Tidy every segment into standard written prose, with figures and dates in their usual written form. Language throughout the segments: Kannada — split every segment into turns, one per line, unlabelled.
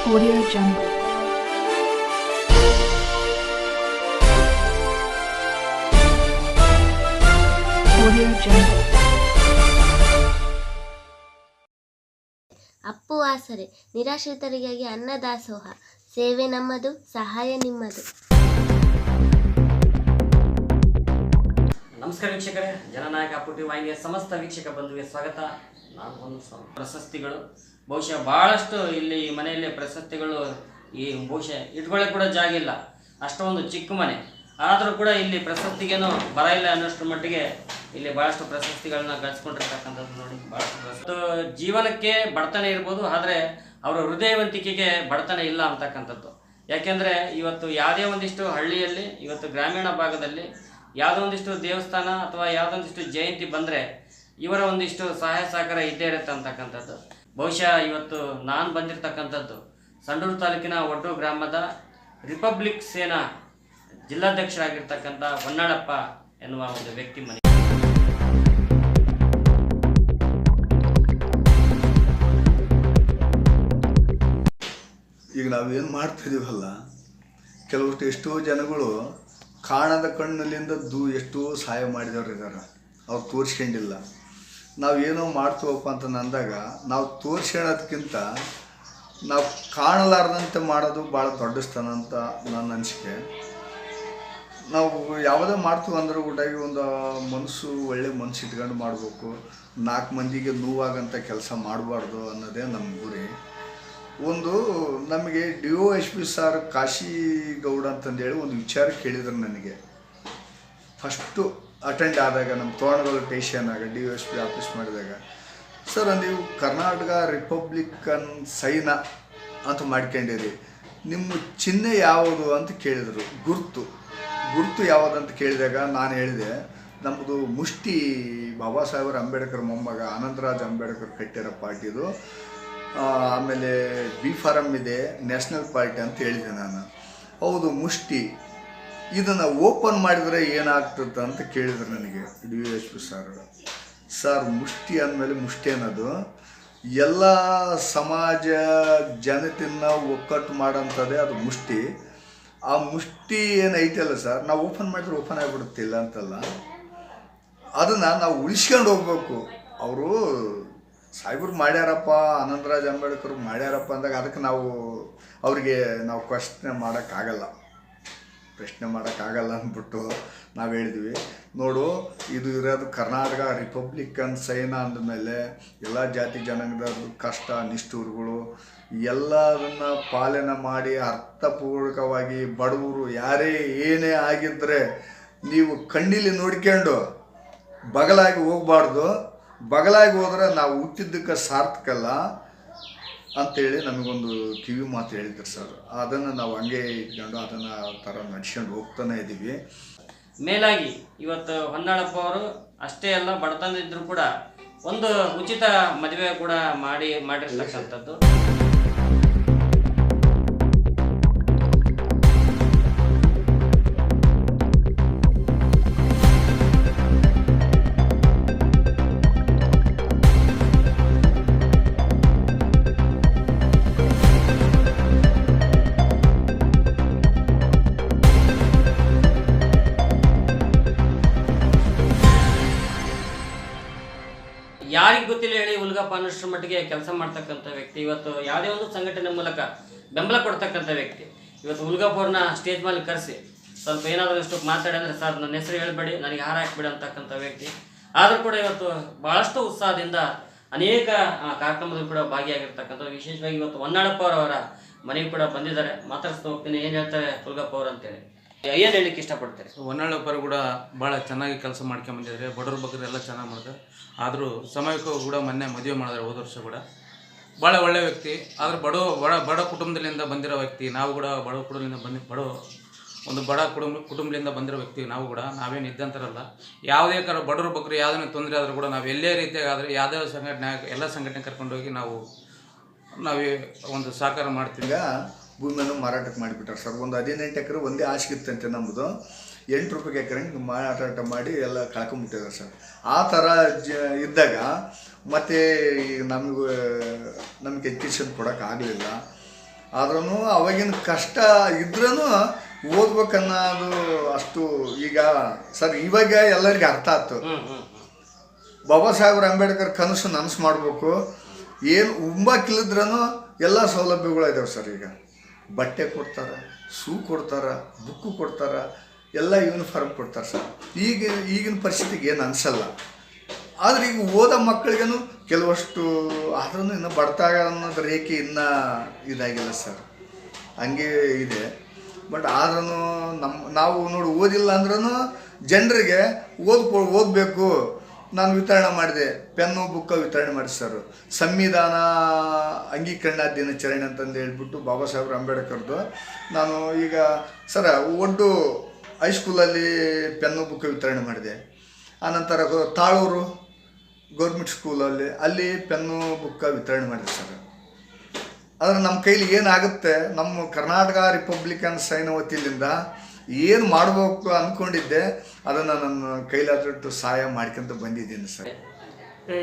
Audio Jungle. Audio Jungle.
Appu ಆಸರೆ ನಿರಾಶ್ರಿತರಿಗಾಗಿ ಅನ್ನದಾಸೋಹ ಸೇವೆ ನಮ್ಮದು, ಸಹಾಯ ನಿಮ್ಮದು.
ನಮಸ್ಕಾರ ವೀಕ್ಷಕರೇ, ಜನನಾಯಕ ಅಪ್ಪು ಟಿವಿ ವಾಹಿನಿಯ ಸಮಸ್ತ ವೀಕ್ಷಕ ಬಂಧುವಿಗೆ ಸ್ವಾಗತ. ನಾನು ಒಂದು ಪ್ರಶಸ್ತಿಗಳು ಬಹುಶಃ ಭಾಳಷ್ಟು ಇಲ್ಲಿ ಮನೆಯಲ್ಲಿ ಪ್ರಶಸ್ತಿಗಳು ಈ ಬಹುಶಃ ಇಟ್ಕೊಳ್ಳೋಕೆ ಕೂಡ ಜಾಗ ಇಲ್ಲ, ಅಷ್ಟೊಂದು ಚಿಕ್ಕ ಮನೆ. ಆದರೂ ಕೂಡ ಇಲ್ಲಿ ಪ್ರಶಸ್ತಿಗೇನು ಬರ ಇಲ್ಲ ಅನ್ನೋಷ್ಟರ ಮಟ್ಟಿಗೆ ಇಲ್ಲಿ ಭಾಳಷ್ಟು ಪ್ರಶಸ್ತಿಗಳನ್ನ ಗಳಿಸ್ಕೊಂಡಿರ್ತಕ್ಕಂಥದ್ದು ನೋಡಿ. ಭಾಳಷ್ಟು ಜೀವನಕ್ಕೆ ಬಡತನ ಇರ್ಬೋದು, ಆದರೆ ಅವರ ಹೃದಯವಂತಿಕೆಗೆ ಬಡತನ ಇಲ್ಲ ಅಂತಕ್ಕಂಥದ್ದು. ಯಾಕೆಂದರೆ ಇವತ್ತು ಯಾವುದೇ ಒಂದಿಷ್ಟು ಹಳ್ಳಿಯಲ್ಲಿ, ಇವತ್ತು ಗ್ರಾಮೀಣ ಭಾಗದಲ್ಲಿ ಯಾವುದೋ ಒಂದಿಷ್ಟು ದೇವಸ್ಥಾನ ಅಥವಾ ಯಾವುದೊಂದಿಷ್ಟು ಜಯಂತಿ ಬಂದರೆ ಇವರ ಒಂದಿಷ್ಟು ಸಹಾಯ ಸಹಕಾರ ಇದ್ದೇ ಇರುತ್ತೆ ಅಂತಕ್ಕಂಥದ್ದು. ಬಹುಶಃ ಇವತ್ತು ನಾನು ಬಂದಿರತಕ್ಕಂಥದ್ದು ಸಂಡೂರು ತಾಲೂಕಿನ ಒಡ್ಡು ಗ್ರಾಮದ ರಿಪಬ್ಲಿಕ್ ಸೇನಾ ಜಿಲ್ಲಾಧ್ಯಕ್ಷರಾಗಿರ್ತಕ್ಕಂಥ ಹೊನ್ನಾಳಪ್ಪ ಎನ್ನುವ ಒಂದು ವ್ಯಕ್ತಿ ಮನೆ.
ಈಗ ನಾವೇನು ಮಾಡ್ತಿದ್ದೀವಲ್ಲ, ಕೆಲವಷ್ಟು ಎಷ್ಟೋ ಜನಗಳು ಕಾಣದ ಕಣ್ಣಲ್ಲಿಂದ ಎಷ್ಟೋ ಸಹಾಯ ಮಾಡಿದವ್ರು ಇದ್ದಾರೆ, ಅವ್ರು ತೋರಿಸ್ಕೊಂಡಿಲ್ಲ. ನಾವು ಏನೋ ಮಾಡ್ತೀವಪ್ಪ ಅಂತ ಅಂದಾಗ ನಾವು ತೋರಿಸ್ಕೊಳ್ಳೋದಕ್ಕಿಂತ ನಾವು ಕಾಣಲಾರ್ದಂತೆ ಮಾಡೋದು ಭಾಳ ದೊಡ್ಡ ಸ್ಥಾನ ಅಂತ ನನ್ನ ಅನಿಸಿಕೆ. ನಾವು ಯಾವುದೇ ಮಾಡ್ತೀವಿ ಅಂದ್ರೆ ಕೂಡ ಒಂದು ಮನಸ್ಸು, ಒಳ್ಳೆ ಮನಸ್ಸು ಇಟ್ಕೊಂಡು ಮಾಡಬೇಕು. 4 ಮಂದಿಗೆ ನೋವಾಗಂಥ ಕೆಲಸ ಮಾಡಬಾರ್ದು ಅನ್ನೋದೇ ನಮ್ಮ ಗುರಿ. ಒಂದು ನಮಗೆ DOSP ಸರ್ ಕಾಶಿಗೌಡ ಅಂತಂದೇಳಿ ಒಂದು ವಿಚಾರ ಕೇಳಿದ್ರು ನನಗೆ. ಫಸ್ಟು ಅಟೆಂಡ್ ಆದಾಗ ನಮ್ಮ ತೋರಣಗಲ್ ಸ್ಟೇಷನ್ನಾಗ DOSP ಆಫೀಸ್ ಮಾಡಿದಾಗ, ಸರ್ ನೀವು ಕರ್ನಾಟಕ ರಿಪಬ್ಲಿಕನ್ ಸೈನಾ ಅಂತ ಮಾಡ್ಕೊಂಡಿರಿ, ನಿಮ್ಮ ಚಿಹ್ನೆ ಯಾವುದು ಅಂತ ಕೇಳಿದರು. ಗುರುತು ಯಾವುದಂತ ಕೇಳಿದಾಗ ನಾನು ಹೇಳಿದೆ, ನಮ್ಮದು ಮುಷ್ಟಿ ಬಾಬಾ ಸಾಹೇಬ್ ಅಂಬೇಡ್ಕರ್ ಮೊಮ್ಮಗ ಅನಂತರಾಜ್ ಅಂಬೇಡ್ಕರ್ ಕಟ್ಟಿರೋ ಪಾರ್ಟಿದು, ಆಮೇಲೆ B ಫಾರಮ್ ಇದೆ, ನ್ಯಾಷನಲ್ ಪಾರ್ಟಿ ಅಂತ ಹೇಳಿದೆ ನಾನು. ಹೌದು ಮುಷ್ಟಿ, ಇದನ್ನು ಓಪನ್ ಮಾಡಿದರೆ ಏನಾಗ್ತದೆ ಅಂತ ಕೇಳಿದ್ರು ನನಗೆ DOSP ಸರ್. ಮುಷ್ಟಿ ಅಂದಮೇಲೆ ಮುಷ್ಟಿ ಅನ್ನೋದು ಎಲ್ಲ ಸಮಾಜ ಜನತೆಯನ್ನು ಒಕ್ಕಟ್ಟು ಮಾಡೋಂಥದ್ದೇ ಅದು ಮುಷ್ಟಿ. ಆ ಮುಷ್ಟಿ ಏನೈತಲ್ಲ ಸರ್, ನಾವು ಓಪನ್ ಮಾಡಿದ್ರೆ ಓಪನ್ ಆಗಿಬಿಡುತ್ತಿಲ್ಲ ಅಂತಲ್ಲ, ಅದನ್ನು ನಾವು ಉಳಿಸ್ಕೊಂಡು ಹೋಗ್ಬೇಕು. ಅವರು ಸಾಹೇಬ್ರು ಮಾಡ್ಯಾರಪ್ಪ, ಅನಂತರಾಜ್ ಅಂಬೇಡ್ಕರ್ ಮಾಡ್ಯಾರಪ್ಪ ಅಂದಾಗ ಅದಕ್ಕೆ ಅವ್ರಿಗೆ ನಾವು ಪ್ರಶ್ನೆ ಮಾಡೋಕ್ಕಾಗಲ್ಲ ಅಂದ್ಬಿಟ್ಟು ನಾವು ಹೇಳಿದ್ವಿ. ನೋಡು, ಇದು ಇರೋದು ಕರ್ನಾಟಕ ರಿಪಬ್ಲಿಕನ್ ಸೈನಾ ಅಂದಮೇಲೆ ಎಲ್ಲ ಜಾತಿ ಜನಾಂಗದ ಕಷ್ಟ ನಿಷ್ಠೂರುಗಳು ಎಲ್ಲದನ್ನು ಪಾಲನೆ ಮಾಡಿ ಅರ್ಥಪೂರ್ವಕವಾಗಿ ಬಡವರು ಯಾರೇ ಏನೇ ಆಗಿದ್ದರೆ ನೀವು ಕಣ್ಣಿಲಿ ನೋಡ್ಕೊಂಡು ಬಗಲಾಗಿ ಹೋಗಬಾರ್ದು. ಬಗಲಾಗಿ ಹೋದ್ರೆ ನಾವು ಹುಟ್ಟಿದ್ದಕ್ಕೆ ಸಾರ್ಥಕಲ್ಲ ಅಂತೇಳಿ ನಮಗೊಂದು ಕಿವಿ ಮಾತು ಹೇಳಿದ್ರು ಸರ್. ಅದನ್ನು ನಾವು ಹಂಗೆ ಇಟ್ಕೊಂಡು ಅದನ್ನು ಥರ ನಡ್ಸ್ಕೊಂಡು ಹೋಗ್ತಾನೆ ಇದ್ದೀವಿ.
ಮೇಲಾಗಿ ಇವತ್ತು ಹೊನ್ನಾಳಪ್ಪ ಅವರು ಅಷ್ಟೇ ಅಲ್ಲ, ಬಡತನದಿದ್ರು ಕೂಡ ಒಂದು ಉಚಿತ ಮದುವೆ ಕೂಡ ಮಾಡಿರ್ತಕ್ಕಂಥದ್ದು. ಯಾರಿಗೆ ಗೊತ್ತಿಲ್ಲ ಹೇಳಿ, ಹುಲ್ಗಪ್ಪ ಅನ್ನೋಷ್ಟರ ಮಟ್ಟಿಗೆ ಕೆಲಸ ಮಾಡ್ತಕ್ಕಂಥ ವ್ಯಕ್ತಿ. ಇವತ್ತು ಯಾವುದೇ ಒಂದು ಸಂಘಟನೆ ಮೂಲಕ ಬೆಂಬಲ ಕೊಡ್ತಕ್ಕಂಥ ವ್ಯಕ್ತಿ. ಇವತ್ತು ಹುಲ್ಗಪ್ಪ ಅವ್ರನ್ನ ಸ್ಟೇಜ್ ಮೇಲೆ ಕರೆಸಿ ಸ್ವಲ್ಪ ಏನಾದರೂ ಎಷ್ಟು ಮಾತಾಡಿ ಅಂದರೆ, ಸರ್ ನನ್ನ ಹೆಸರು ಹೇಳ್ಬೇಡಿ, ನನಗೆ ಹಾರ ಹಾಕ್ಬೇಡಿ ಅಂತಕ್ಕಂಥ ವ್ಯಕ್ತಿ. ಆದರೂ ಕೂಡ ಇವತ್ತು ಭಾಳಷ್ಟು ಉತ್ಸಾಹದಿಂದ ಅನೇಕ ಕಾರ್ಯಕ್ರಮದಲ್ಲಿ ಕೂಡ ಭಾಗಿಯಾಗಿರ್ತಕ್ಕಂಥ, ವಿಶೇಷವಾಗಿ ಇವತ್ತು ಹೊನ್ನಾಳಪ್ಪ ಅವರ ಮನೆಗೆ ಕೂಡ ಬಂದಿದ್ದಾರೆ. ಮಾತಾಡಿಸ್ತಾ ಹೋಗ್ತೀನಿ, ಏನು ಹೇಳ್ತಾರೆ ಹುಲ್ಗಪ್ಪ ಅವರು ಅಂತೇಳಿ, ಏನು ಹೇಳಲಿಕ್ಕೆ ಇಷ್ಟಪಡ್ತಾರೆ?
ಹೊನ್ನಾಳಪ್ಪರು ಕೂಡ ಭಾಳ ಚೆನ್ನಾಗಿ ಕೆಲಸ ಮಾಡ್ಕೊಂಬಂದಿದ್ದಾರೆ. ಬಡವ್ರ ಬಗ್ಗೆ ಎಲ್ಲ ಚೆನ್ನಾಗಿ ಮಾಡಿದ್ರೆ, ಆದರೂ ಸಮಯಕ್ಕೂ ಕೂಡ ಮೊನ್ನೆ ಮದುವೆ ಮಾಡಿದ್ರೆ ಹೋದ ವರ್ಷ ಕೂಡ. ಭಾಳ ಒಳ್ಳೆಯ ವ್ಯಕ್ತಿ. ಆದರೆ ಬಡ ಕುಟುಂಬದಿಂದ ಬಂದಿರೋ ವ್ಯಕ್ತಿ. ನಾವು ಕೂಡ ಬಡ ಕುಟುಂಬದಿಂದ ಬಂದಿರೋ ವ್ಯಕ್ತಿ. ನಾವು ಕೂಡ ನಾವೇನು ಇದ್ದಂತಾರಲ್ಲ, ಯಾವುದೇ ಬಡವ್ರ ಬಗ್ಗೆ ಯಾವುದೇ ತೊಂದರೆ ಆದರೂ ಕೂಡ ನಾವು ಎಲ್ಲೇ ರೀತಿಯಾಗಿ ಆದರೆ ಯಾವುದೇ ಸಂಘಟನೆ ಎಲ್ಲ ಸಂಘಟನೆ ಕರ್ಕೊಂಡೋಗಿ ನಾವು ಒಂದು ಸಹಕಾರ ಮಾಡ್ತೀವಿ.
ಈಗ ಭೂಮಿಯನ್ನು ಮಾರಾಟಕ್ಕೆ ಮಾಡಿಬಿಟ್ಟಾರೆ ಸರ್. ಒಂದು 18 ಎಕರೆ ಒಂದೇ ಆಶೆಗಿತ್ತಂತೆ ನಮ್ಮದು. 8 ರೂಪಾಯಿಗೆ ಎಕರೆ ಮಾರಾಟ ಮಾಡಿ ಎಲ್ಲ ಕಳ್ಕೊಂಬಿಟ್ಟಿದ್ದಾರೆ ಸರ್. ಆ ಥರ ಇದ್ದಾಗ ಮತ್ತು ಈಗ ನಮಗೆ ಎಜುಕೇಷನ್ ಕೊಡೋಕ್ಕಾಗಲಿಲ್ಲ. ಆದ್ರೂ ಅವಾಗಿನ ಕಷ್ಟ ಇದ್ರೂ ಓದ್ಬೇಕನ್ನೋದು ಅಷ್ಟು ಈಗ ಸರ್ ಇವಾಗ ಎಲ್ಲರಿಗೂ ಅರ್ಥ ಆಯ್ತು. ಬಾಬಾ ಸಾಹೇಬ್ರ ಅಂಬೇಡ್ಕರ್ ಕನಸು ನನಸು ಮಾಡಬೇಕು, ಏನು ಉಂಬಕ್ಕಿಲ್ಲಿದ್ರೂ ಎಲ್ಲ ಸೌಲಭ್ಯಗಳು ಇದಾವೆ ಸರ್. ಈಗ ಬಟ್ಟೆ ಕೊಡ್ತಾರೆ, ಶೂ ಕೊಡ್ತಾರೆ, ಬುಕ್ಕು ಕೊಡ್ತಾರೆ, ಎಲ್ಲ ಯೂನಿಫಾರ್ಮ್ ಕೊಡ್ತಾರೆ ಸರ್. ಈಗಿನ ಪರಿಸ್ಥಿತಿಗೆ ಏನು ಅನಿಸಲ್ಲ. ಆದರೆ ಈಗ ಓದೋ ಮಕ್ಕಳಿಗೂ ಕೆಲವಷ್ಟು ಆದ್ರೂ ಇನ್ನು ಬಡತಾಗ ಅನ್ನೋದು ರೇಖೆ ಇನ್ನೂ ಇದಾಗಿಲ್ಲ ಸರ್, ಹಂಗೆ ಇದೆ. ಬಟ್ ಆದ್ರೂ ನಾವು ನೋಡಿ ಓದಿಲ್ಲ ಅಂದ್ರೂ ಜನರಿಗೆ ಓದಬೇಕು. ನಾನು ವಿತರಣೆ ಮಾಡಿದೆ, ಪೆನ್ನು ಬುಕ್ಕ ವಿತರಣೆ ಮಾಡಿ ಸರ್. ಸಂವಿಧಾನ ಅಂಗೀಕರಣ ದಿನಾಚರಣೆ ಅಂತಂದು ಹೇಳ್ಬಿಟ್ಟು ಬಾಬಾ ಸಾಹೇಬ್ರ ಅಂಬೇಡ್ಕರ್ದು ನಾನು ಈಗ ಸರ ಒಟ್ಟು ಹೈಸ್ಕೂಲಲ್ಲಿ ಪೆನ್ನು ಬುಕ್ಕ ವಿತರಣೆ ಮಾಡಿದೆ. ಆನಂತರ ತಾಳೂರು ಗೌರ್ಮೆಂಟ್ ಸ್ಕೂಲಲ್ಲಿ ಅಲ್ಲಿ ಪೆನ್ನು ಬುಕ್ಕ ವಿತರಣೆ ಮಾಡಿದೆ ಸರ್. ಆದರೆ ನಮ್ಮ ಕೈಲಿ ಏನಾಗುತ್ತೆ, ನಮ್ಮ ಕರ್ನಾಟಕ ರಿಪಬ್ಲಿಕನ್ ಸೈನ್ಯ ವತಿಯಿಂದ ಏನು ಮಾಡಬೇಕು ಅಂದ್ಕೊಂಡಿದ್ದೆ ಅದನ್ನು ನನ್ನ ಕೈಲಾದಷ್ಟು ಸಹಾಯ ಮಾಡ್ಕೊಂತ ಬಂದಿದ್ದೀನಿ ಸರ್.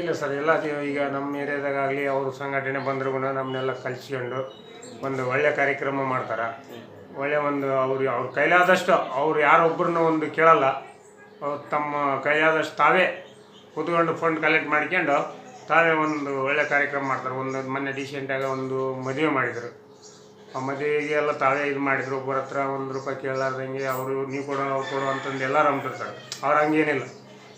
ಇಲ್ಲ ಸರ್, ಎಲ್ಲ ಈಗ ನಮ್ಮ ಏರಿಯಾದಾಗಲಿ ಅವರು ಸಂಘಟನೆ ಬಂದರೂ ನಮ್ಮನ್ನೆಲ್ಲ ಕಲಿಸ್ಕೊಂಡು ಒಂದು ಒಳ್ಳೆಯ ಕಾರ್ಯಕ್ರಮ ಮಾಡ್ತಾರೆ. ಒಳ್ಳೆಯ ಒಂದು ಅವ್ರ ಕೈಲಾದಷ್ಟು ಅವ್ರು ಯಾರೊಬ್ಬರನ್ನ ಒಂದು ಕೇಳಲ್ಲ, ಅವ್ರು ತಮ್ಮ ಕೈಲಾದಷ್ಟು ತಾವೇ ಕೂತ್ಕೊಂಡು ಫಂಡ್ ಕಲೆಕ್ಟ್ ಮಾಡ್ಕೊಂಡು ತಾವೇ ಒಂದು ಒಳ್ಳೆಯ ಕಾರ್ಯಕ್ರಮ ಮಾಡ್ತಾರೆ. ಒಂದು ಮೊನ್ನೆ ರೀಸೆಂಟಾಗಿ ಒಂದು ಮದುವೆ ಮಾಡಿದರು. ಆ ಮದುವೆಗೆ ಎಲ್ಲ ತಾವೇ ಇದು ಮಾಡಿದರು. ಒಬ್ಬರ ಹತ್ರ ₹1 ಕೇಳಲಾರ್ದಂಗೆ ಅವರು ನೀವು ಕೊಡೋ ಅವ್ರು ಕೊಡೋ ಅಂತಂದು ಎಲ್ಲರೂ ಅಂತಿರ್ತಾರೆ. ಅವ್ರು ಹಂಗೇನಿಲ್ಲ,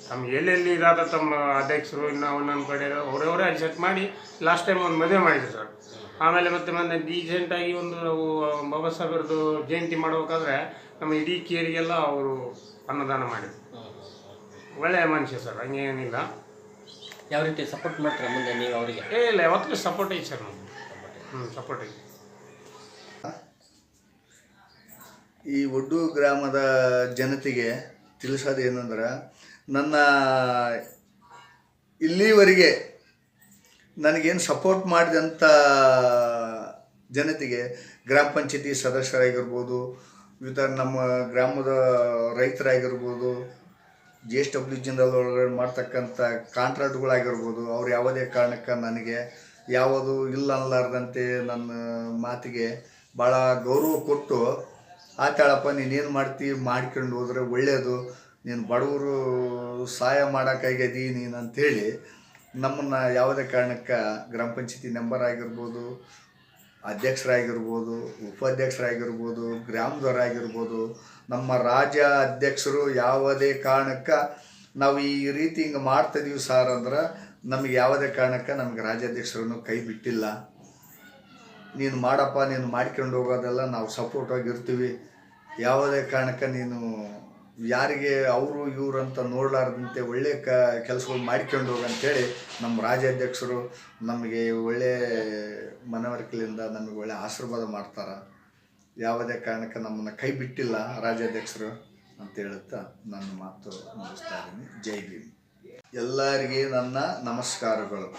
ತಮ್ಗೆ ಎಲ್ಲೆಲ್ಲಿ ಇದಾದ ತಮ್ಮ ಅಧ್ಯಕ್ಷರು ಇನ್ನೂ ಒಂದೊಂದು ಕಡೆ ಅವರವರೇ ಅಡ್ಜಸ್ಟ್ ಮಾಡಿ ಲಾಸ್ಟ್ ಟೈಮ್ ಒಂದು ಮದುವೆ ಮಾಡಿದ್ರು ಸರ್. ಆಮೇಲೆ ಮತ್ತೆ ರೀಸೆಂಟಾಗಿ ಒಂದು ಬಾಬಾ ಸಾಹೇಬ್ರದ್ದು ಜಯಂತಿ ಮಾಡ್ಬೇಕಾದ್ರೆ ನಮ್ಮ ಇಡೀ ಕೇರಿಗೆಲ್ಲ ಅವರು ಅನ್ನದಾನ ಮಾಡಿದ್ರು. ಒಳ್ಳೆಯ ಮನುಷ್ಯ ಸರ್, ಹಂಗೇನಿಲ್ಲ.
ಯಾವ ರೀತಿ ಸಪೋರ್ಟ್ ಮಾಡ್ತಾರೆ ಮುಂದೆ ನೀವು ಅವರಿಗೆ?
ಇಲ್ಲ, ಯಾವತ್ತೂ ಸಪೋರ್ಟ್ ಐತೆ ಸರ್ ನಮ್ಗೆ. ಸಪೋರ್ಟ್ ಐತೆ.
ಈ ಒಡ್ಡು ಗ್ರಾಮದ ಜನತೆಗೆ ತಿಳಿಸೋದು ಏನಂದ್ರೆ, ನನ್ನ ಇಲ್ಲಿವರೆಗೆ ನನಗೇನು ಸಪೋರ್ಟ್ ಮಾಡಿದಂಥ ಜನತೆಗೆ ಗ್ರಾಮ ಪಂಚಾಯತಿ ಸದಸ್ಯರಾಗಿರ್ಬೋದು, ನಮ್ಮ ಗ್ರಾಮದ ರೈತರಾಗಿರ್ಬೋದು, GSW ಜಿಂದಲ್ ಒಳಗಡೆ ಮಾಡ್ತಕ್ಕಂಥ ಕಾಂಟ್ರಾಕ್ಟ್ಗಳಾಗಿರ್ಬೋದು, ಅವ್ರು ಯಾವುದೇ ಕಾರಣಕ್ಕೆ ನನಗೆ ಯಾವುದು ಇಲ್ಲ ಅನ್ನಲಾರ್ದಂತೆ ನನ್ನ ಮಾತಿಗೆ ಭಾಳ ಗೌರವ ಕೊಟ್ಟು, ಆತಾಳಪ್ಪ ನೀನೇನು ಮಾಡ್ತೀವಿ ಮಾಡ್ಕೊಂಡು ಹೋದರೆ ಒಳ್ಳೆಯದು, ನೀನು ಬಡವರು ಸಹಾಯ ಮಾಡೋಕ್ಕಾಗ್ಯದಿ ನೀನು ಅಂಥೇಳಿ ನಮ್ಮನ್ನು ಯಾವುದೇ ಕಾರಣಕ್ಕೆ ಗ್ರಾಮ ಪಂಚಾಯತಿ ಮೆಂಬರ್ ಆಗಿರ್ಬೋದು, ಅಧ್ಯಕ್ಷರಾಗಿರ್ಬೋದು, ಉಪಾಧ್ಯಕ್ಷರಾಗಿರ್ಬೋದು, ಗ್ರಾಮದವರಾಗಿರ್ಬೋದು, ನಮ್ಮ ರಾಜ್ಯ ಅಧ್ಯಕ್ಷರು ಯಾವುದೇ ಕಾರಣಕ್ಕೆ ನಾವು ಈ ರೀತಿ ಹಿಂಗೆ ಮಾಡ್ತಾಯಿದ್ದೀವಿ ಸರ್ ಅಂದ್ರೆ ನಮಗೆ ಯಾವುದೇ ಕಾರಣಕ್ಕೆ ನಮಗೆ ರಾಜ್ಯಾಧ್ಯಕ್ಷರನ್ನು ಕೈ ಬಿಟ್ಟಿಲ್ಲ. ನೀನು ಮಾಡಪ್ಪ, ನೀನು ಮಾಡ್ಕೊಂಡು ಹೋಗೋದೆಲ್ಲ ನಾವು ಸಪೋರ್ಟಾಗಿರ್ತೀವಿ. ಯಾವುದೇ ಕಾರಣಕ್ಕೆ ನೀನು ಯಾರಿಗೆ ಅವರು ಇವರು ಅಂತ ನೋಡಲಾರ್ದಂತೆ ಒಳ್ಳೆಯ ಕೆಲಸಗಳು ಮಾಡ್ಕೊಂಡು ಹೋಗಂತೇಳಿ ನಮ್ಮ ರಾಜ್ಯಾಧ್ಯಕ್ಷರು ನಮಗೆ ಒಳ್ಳೆಯ ಮನವರಿಕೆಯಿಂದ ನಮಗೆ ಒಳ್ಳೆಯ ಆಶೀರ್ವಾದ ಮಾಡ್ತಾರೆ. ಯಾವುದೇ ಕಾರಣಕ್ಕೆ ನಮ್ಮನ್ನು ಕೈ ಬಿಟ್ಟಿಲ್ಲ ರಾಜ್ಯಾಧ್ಯಕ್ಷರು ಅಂತ ಹೇಳುತ್ತಾ ನನ್ನ ಮಾತು ಮುಗಿಸ್ತಾ ಇದ್ದೀನಿ. ಜೈ ಭೀಮ್. ಎಲ್ಲರಿಗೆ ನನ್ನ ನಮಸ್ಕಾರಗಳು.